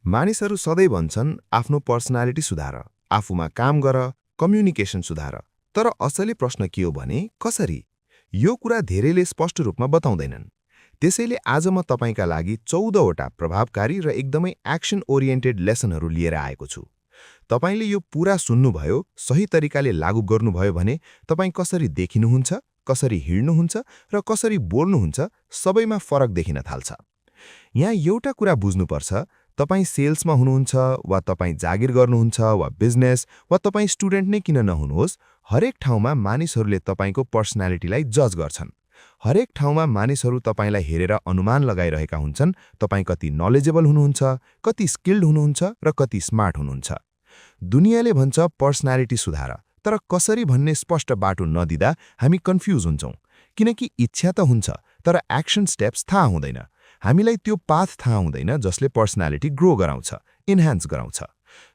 मानिसहरू सधैँ भन्छन् आफ्नो पर्सनालिटी सुधार, आफूमा काम गर, कम्युनिकेसन सुधार। तर असली प्रश्न के हो भने कसरी? यो कुरा धेरैले स्पष्ट रूपमा बताउँदैनन्। त्यसैले आज म तपाईका लागि 14वटा प्रभावकारी र एकदमै एक्सन ओरिएन्टेड लेसनहरू लिएर आएको छु। तपाईले यो पूरा सुन्नुभयो, सही तरिकाले लागू गर्नुभयो भने तपाईं कसरी देखिनुहुन्छ, कसरी हिँड्नुहुन्छ र कसरी बोल्नुहुन्छ सबैमा फरक देखिन थाल्छ। यहाँ एउटा कुरा बुझ्नुपर्छ, तपाईं सेल्समा हुनुहुन्छ वा तपाईं जागिर गर्नुहुन्छ वा बिजनेस वा तपाईं स्टुडेन्ट नै किन नहुनुहोस्, हरेक ठाउँमा मानिसहरूले तपाईंको पर्सनालिटीलाई जज गर्छन्। हरेक ठाउँमा मानिसहरू तपाईंलाई हेरेर अनुमान लगाइरहेका हुन्छन्, तपाईं कति नलेजेबल हुनुहुन्छ, कति स्किल्ड हुनुहुन्छ र कति स्मार्ट हुनुहुन्छ। दुनियाँले भन्छ पर्सनालिटी सुधार, तर कसरी भन्ने स्पष्ट बाटो नदिँदा हामी कन्फ्युज हुन्छौं। किनकि इच्छा त हुन्छ, तर एक्सन स्टेप्स थाहा हुँदैन। हामीलाई त्यो पाथ थाहा हुँदैन जसले पर्सनालिटी ग्रो गराउँछ, इन्हान्स गराउँछ।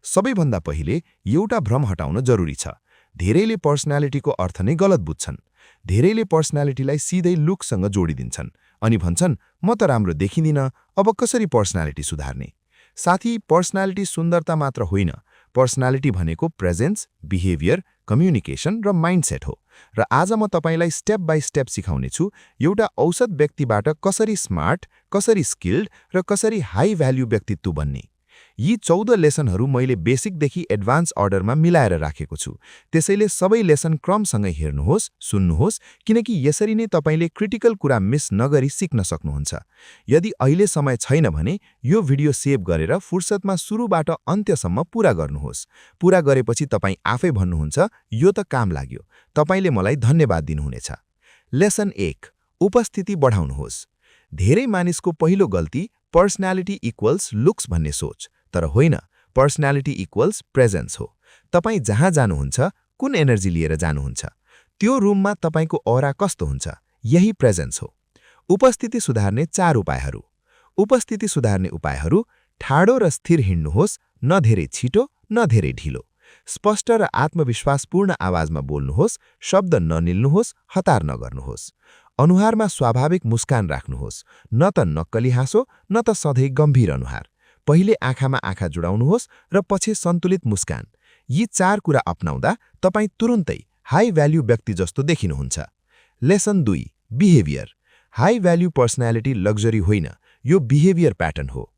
सबैभन्दा पहिले एउटा भ्रम हटाउन जरुरी छ। धेरैले पर्सनालिटीको अर्थ नै गलत बुझ्छन्। धेरैले पर्सनालिटीलाई सिधै लुकसँग जोडिदिन्छन् अनि भन्छन्, म त राम्रो देखिदिन, अब कसरी पर्सनालिटी सुधार्ने? साथी, पर्सनालिटी सुन्दरता मात्र होइन, पर्सनालिटी भनेको प्रेजेन्स, बिहेभियर, कम्युनिकेसन र माइन्डसेट हो। र आज म तपाईलाई स्टेप बाई स्टेप सिकाउने छु एउटा औसत व्यक्तिबाट कसरी स्मार्ट, कसरी स्किल्ड र कसरी हाई भ्याल्यु व्यक्तित्व बन्ने। यी 14 लेसनहरू मैले बेसिकदेखि एडभान्स अर्डरमा मिलाएर राखेको छु। त्यसैले सबै लेसन क्रमसँगै हेर्नुहोस्, सुन्नुहोस्, किनकि यसरी नै तपाईले क्रिटिकल कुरा मिस नगरी सिक्न सक्नुहुन्छ। यदि अहिले समय छैन भने यो भिडियो सेभ गरेर फुर्सदमा सुरुबाट अन्त्यसम्म पूरा गर्नुहोस्। पूरा गरेपछि तपाईं आफै भन्नुहुन्छ, यो त काम लाग्यो। तपाईले मलाई धन्यवाद दिनुहुनेछ। लेसन 1, उपस्थिति बढाउनुहोस्। धेरै मानिसको पहिलो गल्ती पर्सनालिटी इक्वल्स लुक्स भन्ने सोच, तर होइन, पर्सनालिटी इक्वल्स प्रेजेन्स हो। तपाईं जहाँ जानुहुन्छ, कुन एनर्जी लिएर जानुहुन्छ, त्यो रुममा तपाईंको ऑरा कस्तो हुन्छ, यही प्रेजेन्स हो। उपस्थिति सुधार्ने 4 उपायहरू। उपस्थिति सुधार्ने उपायहरू: ठाडो र स्थिर हिँड्नुहोस्, न धेरै छिटो न धेरै ढिलो। स्पष्ट र आत्मविश्वासपूर्ण आवाजमा बोल्नुहोस्, शब्द ननिल्नुहोस्, हतार नगर्नुहोस्। अनुहारमा स्वाभाविक मुस्कान राख्नुहोस्, न त नक्कली हाँसो न त सधैँ गम्भीर अनुहार। पहिले आँखामा आँखा जुडाउनुहोस् र पछि सन्तुलित मुस्कान। यी 4 कुरा अपनाउँदा तपाईं तुरुन्तै हाई भ्याल्यु व्यक्ति जस्तो देखिनुहुन्छ। Lesson 2, behaviour. High value personality luxury होइन, यो बिहेभियर प्याटर्न हो।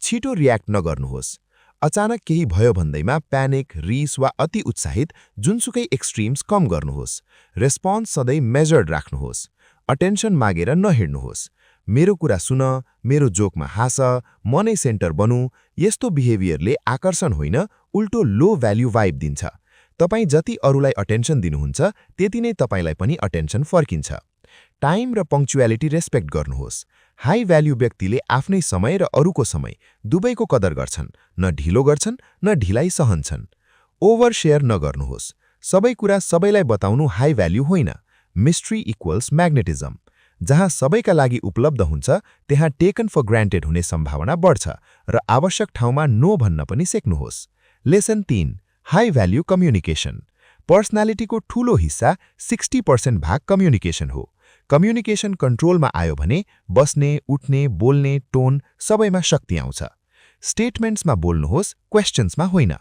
छिटो रियाक्ट नगर्नुहोस्। अचानक केही भयो भन्दैमा प्यानिक, रिस वा अति उत्साहित जुनसुकै एक्सट्रिम्स कम गर्नुहोस्। रेस्पोन्स सधैँ मेजर्ड राख्नुहोस्। अटेन्सन मागेर नहिड्नुहोस्। मेरो कुरा सुन, मेरो जोकमा हाँस, म नै सेन्टर बनू, यस्तो बिहेभियरले आकर्षण होइन, उल्टो लो भ्याल्यु वाइब दिन्छ। तपाईं जति अरूलाई अटेन्सन दिनुहुन्छ, त्यति नै तपाईंलाई पनि अटेन्सन फर्किन्छ। टाइम र पङ्क्चुअलिटी रेस्पेक्ट गर्नुहोस्। हाई भ्याल्यु व्यक्तिले आफ्नै समय र अरूको समय दुवैको कदर गर्छन्, न ढिलो गर्छन् न ढिलाइ सहन्छन्। ओभर शेयर नगर्नुहोस्। सबै कुरा सबैलाई बताउनु हाई भ्याल्यु होइन। Mystery equals magnetism. जहाँ सबैका लागि उपलब्ध हुन्छ, त्यहाँ टेकन फर ग्रान्टेड हुने सम्भावना बढ्छ र आवश्यक ठाउँमा नो भन्न पनि सिक्नुहोस्। Lesson 3, high value communication. पर्सनालिटीको ठूलो हिस्सा 60% भाग कम्युनिकेसन हो। कम्युनिकेसन कन्ट्रोलमा आयो भने बस्ने, उठ्ने, बोल्ने टोन सबैमा शक्ति आउँछ। स्टेटमेन्ट्समा बोल्नुहोस्, क्वेश्चन्समा होइन।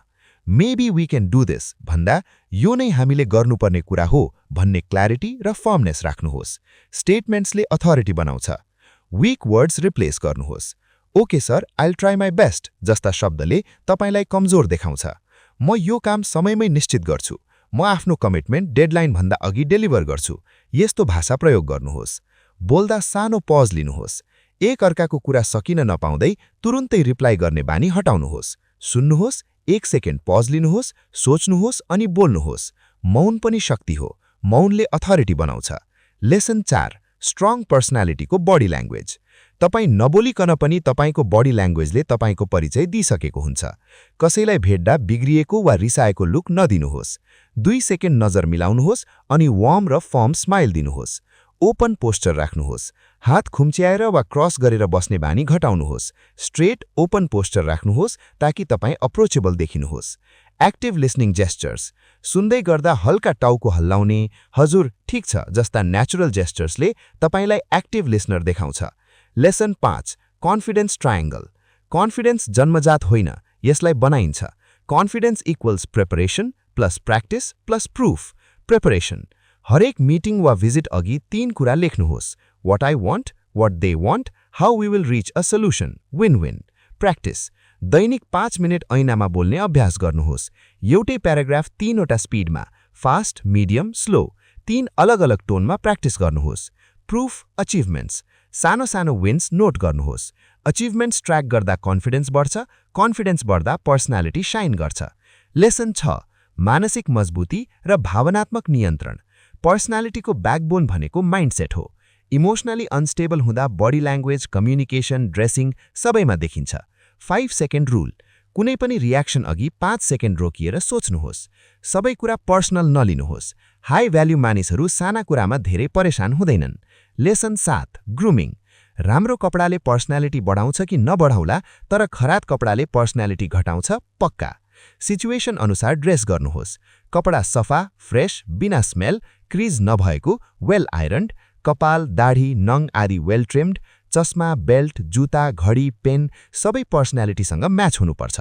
Maybe we can do this भन्दा यो नै हामीले गर्नुपर्ने कुरा हो भन्ने क्ल्यारिटी र फर्मनेस राख्नुहोस्। स्टेटमेन्ट्सले अथोरिटी बनाउँछ। वीक वर्ड्स रिप्लेस गर्नुहोस्। Okay sir, I'll try my best जस्ता शब्दले तपाईंलाई कमजोर देखाउँछ। म यो काम समयमै निश्चित गर्छु। म आफ्नो कमिटमेन्ट डेडलाइन भन्दा अघि डेलिभर गर्छु। यस्तो भाषा प्रयोग गर्नुहोस्। बोल्दा सानो पज लिनुहोस्। एक अर्काको कुरा सकिन नपाउँदै तुरुन्तै रिप्लाई गर्ने बानी हटाउनुहोस्। सुन्नुहोस्, 1 सेकेन्ड पज लिनुहोस्, सोच्नुहोस् अनि बोल्नुहोस्। मौन पनि शक्ति हो। मौनले अथोरिटी बनाउँछ। लेसन 4, स्ट्रङ पर्सनालिटीको बडी ल्याङ्ग्वेज। तपाईं नबोलिकन पनि तपाईंको बडी ल्याङ्ग्वेजले तपाईंको परिचय दिइसकेको हुन्छ। कसैलाई भेट्दा बिग्रिएको वा रिसाएको लुक नदिनुहोस्। 2 सेकेन्ड नजर मिलाउनुहोस् अनि वार्म र फर्म स्माइल दिनुहोस्। ओपन पोस्चर राख्नुहोस्। हात खुम्च्याएर वा क्रस गरेर बस्ने बानी घटाउनुहोस्। स्ट्रेट ओपन पोस्चर राख्नुहोस् ताकि तपाईं अप्रोचेबल देखिनुहोस्। Active listening gestures. सुन्दै गर्दा हल्का टाउको हल्लाउने, हजुर ठीक छ जस्ता नेचुरल जेस्चर्सले तपाईंलाई एक्टिभ लिसनर देखाउँछ। Lesson 5, confidence triangle. कन्फिडेन्स जन्मजात होइन, यसलाई बनाइन्छ। Confidence equals preparation plus practice plus proof. Preparation, हरेक मिटिङ वा भिजिट अघि 3 कुरा लेख्नुहोस्। What I want, what they want, how we will reach a solution, win win. Practice, दैनिक 5 मिनट ऐनामा बोल्ने अभ्यास गर्नुहोस्। एउटै प्याराग्राफ 3 वटा स्पिडमा, फास्ट, मिडियम, स्लो, 3 अलग अलग टोनमा प्र्याक्टिस गर्नुहोस्। प्रुफ, अचिभमेन्ट्स, सानो सानो विन्स नोट गर्नुहोस्। अचिभमेन्ट्स ट्र्याक गर्दा कन्फिडेन्स बढ्छ, कन्फिडेन्स बढ्दा पर्सनालिटी शाइन गर्छ। लेसन 6, मानसिक मजबुती र भावनात्मक नियन्त्रण। पर्सनालिटीको ब्याकबोन भनेको माइन्डसेट हो। इमोसनली अनस्टेबल हुँदा बडी ल्याङ्ग्वेज, कम्युनिकेसन, ड्रेसिङ सबैमा देखिन्छ। 5 सेकेन्ड रुल, कुनै पनि रियाक्सन अघि 5 सेकेन्ड रोकिएर सोच्नुहोस्। सबै कुरा पर्सनल नलिनुहोस्। हाई भ्याल्यु मानिसहरू साना कुरामा धेरै परेशान हुँदैनन्। लेसन 7, ग्रुमिङ, राम्रो कपडाले पर्सनालिटी बढाउँछ कि नबढाउला, तर खराब कपडाले पर्सनालिटी घटाउँछ पक्का। सिचुएसन अनुसार ड्रेस गर्नुहोस्। कपडा सफा, फ्रेश, बिना स्मेल, क्रिज नभएको, वेल आइरन्ड, कपाल, दाढी, नङ आदि वेल ट्रिम्ड, चस्मा, बेल्ट, जुत्ता, घडी, पेन सबै पर्सनालिटीसँग म्याच हुनुपर्छ।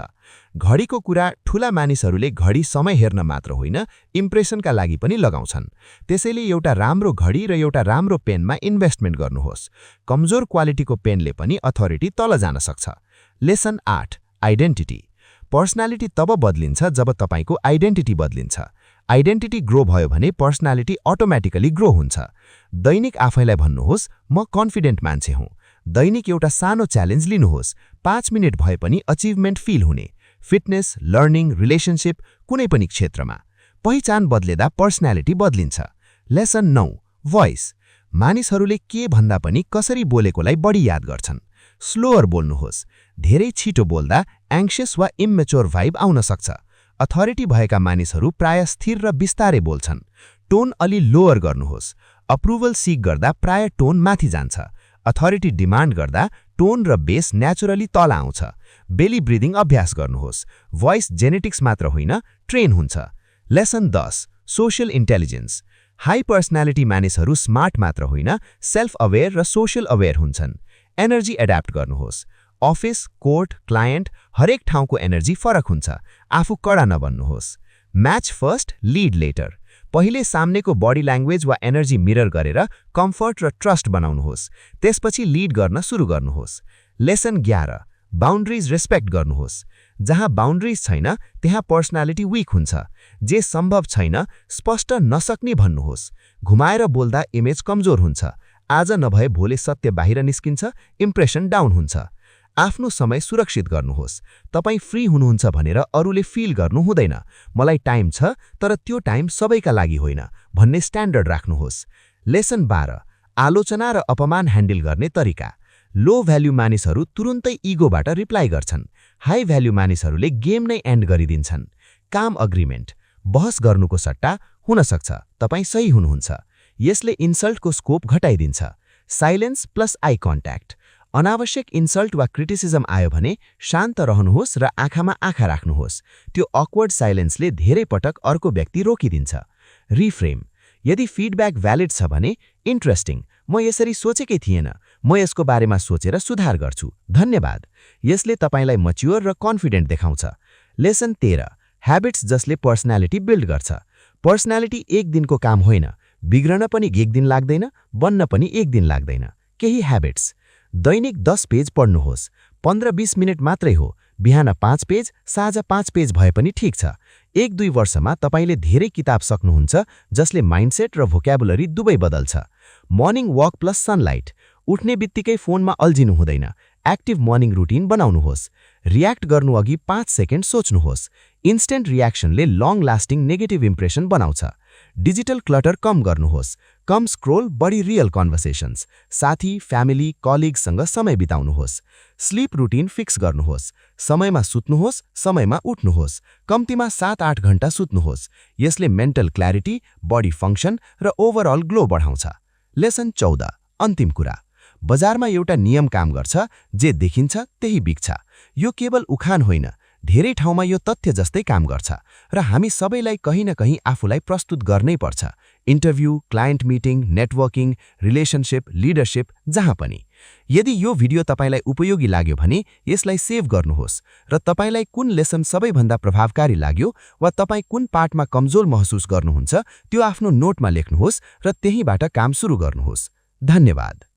घडीको कुरा, ठूला मानिसहरूले घडी समय हेर्न मात्र होइन, इम्प्रेसनका लागि पनि लगाउँछन्। त्यसैले एउटा राम्रो घडी र एउटा राम्रो पेनमा इन्भेस्टमेन्ट गर्नुहोस्। कमजोर क्वालिटीको पेनले पनि अथोरिटी तल जान सक्छ। लेसन 8, आइडेन्टिटी, पर्सनालिटी तब बदलिन्छ जब तपाईको आइडेन्टिटी बदलिन्छ। आइडेन्टिटी ग्रो भयो भने पर्सनालिटी अटोमेटिकली ग्रो हुन्छ। दैनिक आफैलाई भन्नुहोस्, म कन्फिडेन्ट मान्छे हुँ। दैनिक एउटा सानो च्यालेन्ज लिनुहोस्, 5 मिनट भए पनि अचिभमेन्ट फिल हुने। फिटनेस, लर्निङ, रिलेसनसिप, कुनै पनि क्षेत्रमा। पहिचान बदलेदा पर्सनालिटी बदलिन्छ। लेसन 9, भोइस, मानिसहरूले के भन्दा पनि कसरी बोलेकोलाई बढी याद गर्छन्। स्लोअर बोल्नुहोस्। धेरै छिटो बोल्दा एङ्क्सियस वा इम्मेच्योर भाइब आउन सक्छ। अथोरिटी भएका मानिसहरू प्राय स्थिर र बिस्तारै बोल्छन्। टोन अलि लोअर गर्नुहोस्। अप्रुभल सिक गर्दा प्राय टोन माथि जान्छ। अथोरिटी डिमान्ड गर्दा टोन र बेस नेचुरली तल आउँछ। बेली ब्रिदिङ अभ्यास गर्नुहोस्। भोइस जेनेटिक्स मात्र होइन, ट्रेन हुन्छ। Lesson 10, social intelligence, high personality मानिसहरू स्मार्ट मात्र होइन, सेल्फ अवेयर र सोशल अवेयर हुन्छन्। एनर्जी एड्याप्ट गर्नुहोस्। अफिस, कोर्ट, क्लायन्ट, हरेक ठाउँको एनर्जी फरक हुन्छ। आफू कडा नबन्नुहोस्। म्याच फर्स्ट, लिड लेटर, पहिले सामनेको बडी ल्याङ्ग्वेज वा एनर्जी मिरर गरेर कम्फर्ट र ट्रस्ट बनाउनुहोस्। त्यसपछि लिड गर्न सुरु गर्नुहोस्। लेसन 11, बाउन्ड्रिज रेस्पेक्ट गर्नुहोस्। जहाँ बाउन्ड्रिज छैन त्यहाँ पर्सनालिटी विक हुन्छ। जे सम्भव छैन स्पष्ट नसक्ने भन्नुहोस्। घुमाएर बोल्दा इमेज कमजोर हुन्छ। आज नभए भोलि सत्य बाहिर निस्किन्छ, इम्प्रेसन डाउन हुन्छ। आफ्नो समय सुरक्षित गर्नुहोस्। तपाई फ्री हुनुहुन्छ भनेर अरूले फिल गर्नु हुँदैन। मलाई टाइम छ तर त्यो टाइम सबैका लागि होइन भन्ने स्ट्यान्डर्ड राख्नुहोस्। लेसन 12, आलोचना र अपमान ह्यान्डल गर्ने तरिका। लो भ्याल्यु मानिसहरू तुरुन्तै इगोबाट रिप्लाई गर्छन्। हाई भ्याल्यु मानिसहरूले गेम नै एन्ड गरिदिन्छन्। काम अग्रिमेन्ट, बहस गर्नुको सट्टा हुन सक्छ तपाई सही हुनुहुन्छ। यसले इन्सल्टको स्कोप घटाइदिन्छ। साइलेन्स प्लस आई कन्ट्याक्ट, अनावश्यक इन्सल्ट वा क्रिटिसिजम आयो भने शान्त रहनुहोस् र आँखामा आँखा राख्नुहोस्। त्यो अक्वर्ड साइलेन्सले धेरै पटक अर्को व्यक्ति रोकिदिन्छ। रिफ्रेम, यदि फिडब्याक भ्यालिड छ भने इन्ट्रेस्टिङ, म यसरी सोचेकै थिएन, म यसको बारेमा सोचेर सुधार गर्छु, धन्यवाद। यसले तपाईलाई मच्योर र कन्फिडेन्ट देखाउँछ। लेसन 13, ह्याबिट्स जसले पर्सनालिटी बिल्ड गर्छ। पर्सनालिटी एक दिनको काम होइन, बिग्रन पनि एक दिन लाग्दैन, बन्न पनि एक दिन लाग्दैन। केही ह्याबिट्स, दैनिक 10 पेज पढ्नुहोस्। 15-20 मिनट मात्रै हो। बिहान 5 पेज, साँझ 5 पेज भए पनि ठिक छ। 1-2 वर्षमा तपाईले धेरै किताब सक्नुहुन्छ जसले माइन्डसेट र भोक्याबुलरी दुवै बदल्छ। मर्निङ वक प्लस सनलाइट, उठ्ने बित्तिकै फोनमा अल्झिनु हुँदैन। एक्टिभ मर्निङ रुटिन बनाउनुहोस्। रियाक्ट गर्नु अघि 5 सेकेन्ड सोच्नुहोस्। इन्स्टेन्ट रियाक्सनले लङ लास्टिङ नेगेटिभ इम्प्रेसन बनाउँछ। डिजिटल क्लटर कम गर्नुहोस्। कम स्क्रोल, बढी रियल कन्भर्सेसन्स। साथी, फ्यामिली, कलिगसँग समय बिताउनुहोस्। स्लिप रुटिन फिक्स गर्नुहोस्। समयमा सुत्नुहोस्, समयमा उठ्नुहोस्। कम्तीमा 7-8 घण्टा सुत्नुहोस्। यसले मेन्टल क्ल्यारिटी, बडी फङ्क्सन र ओभरअल ग्लो बढाउँछ। लेसन 14, अन्तिम कुरा, बजारमा एउटा नियम काम गर्छ, जे देखिन्छ त्यही बिक्छ। यो केवल उखान होइन, धेरै ठाउँमा यो तथ्य जस्तै काम गर्छ र हामी सबैलाई कहीँ न कहीँ आफूलाई प्रस्तुत गर्नै पर्छ। Interview, client meeting, networking, relationship, leadership, जहाँ पनि। यदि यो भिडियो तपाईलाई उपयोगी लाग्यो भने यसलाई सेभ गर्नुहोस् र तपाईलाई कुन लेसन सबैभन्दा प्रभावकारी लाग्यो वा तपाईँ कुन पार्टमा कमजोर महसुस गर्नुहुन्छ त्यो आफ्नो नोटमा लेख्नुहोस् र त्यहीँबाट काम सुरु गर्नुहोस्। धन्यवाद।